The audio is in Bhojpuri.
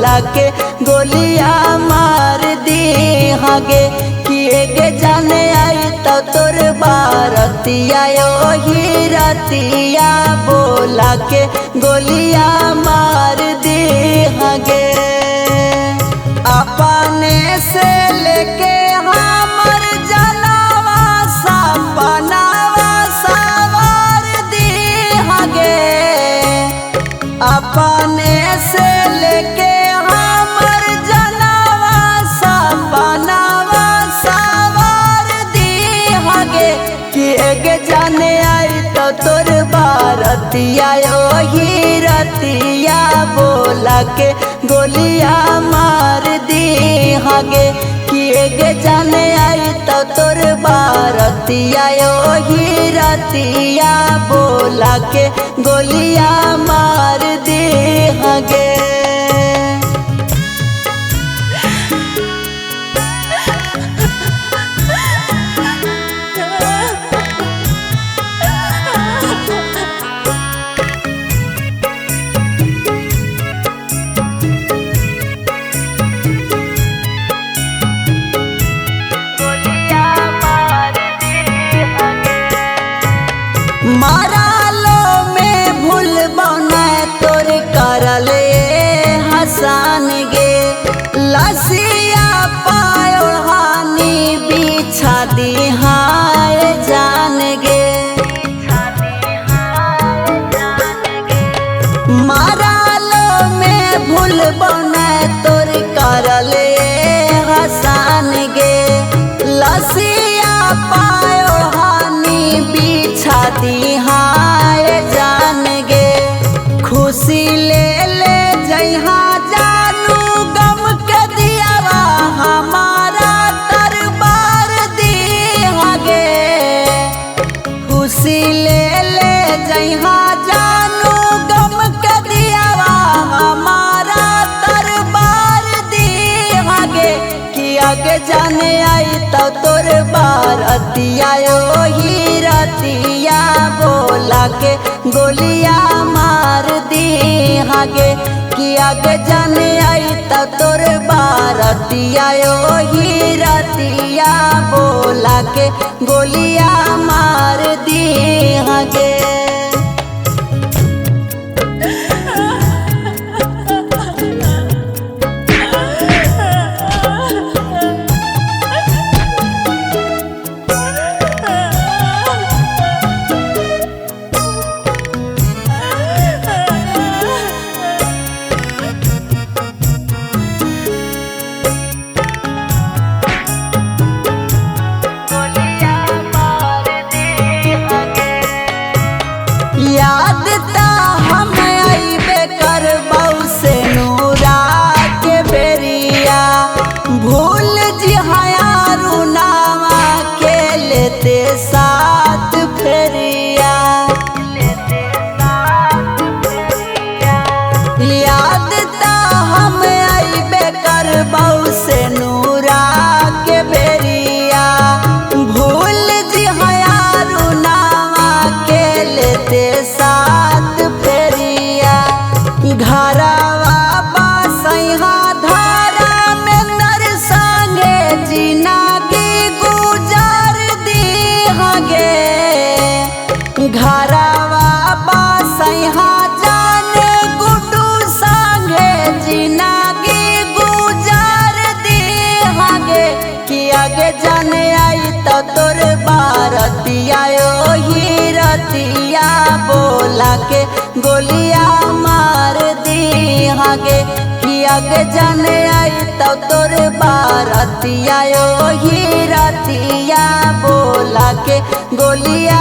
बोला के गोलिया मार दी हगे किए गे जाने आई तो तोर बारतिया ही रतिया बोला के गोलिया मार दी हगे अपने से लेके हमर जलावा सपनावा सवार दी हगे अपने से लेके हमर जलावा सपनावा सवार दी हगे किए गे जाने आई तो तोर बारतिया ही रतिया बोला के गोलिया मार दी हगे किए गे जाने आई तो तोर बारतिया ही रतिया बोला के गोलिया मार दी हगे मारालो में भूल बना तोर करले हसान गे लसिया पायो हानि बिछा दी हाय जान गे मारालो में भूल बना तोर करले हसान गे लसिया पायो हानि बिछा दी हाय जान गे खुशी ले ले जइहा जानू गम के दियावा हमारा दरबार दी हगे खुशी ले ले जइहा जानू गम के दियावा हमारा दरबार दी हगे कि आगे जाने आई तो तोर बारतिया ही रतिया बोला के गोलिया मार दी हगे कि आगे जाने आई तो तोर बारतिया ही रतिया बोला के गोलिया मार दी हगे याद ता हम आईबे करबौ से नूरा के बेरिया भूल जी हयारू नावा के लेते साथ फेरिया याद ता हम आईबे करबौ से नूरा के बेरिया भूल जी हयारू नावा के लेते साथ फेरिया घरवा बसैहा धारा में नर संगे जिंदगी गुजार दी हगे घरवा बसैहा जाने गुड्डू संगे जिंदगी गुजार दी हगे कि आगे जाने आई तो तोर बारतिया ही रतिया बोला के गोलिया मार दी हगे कि आगे जाने आई तो तोर बारतिया ही रतिया बोला के गोलिया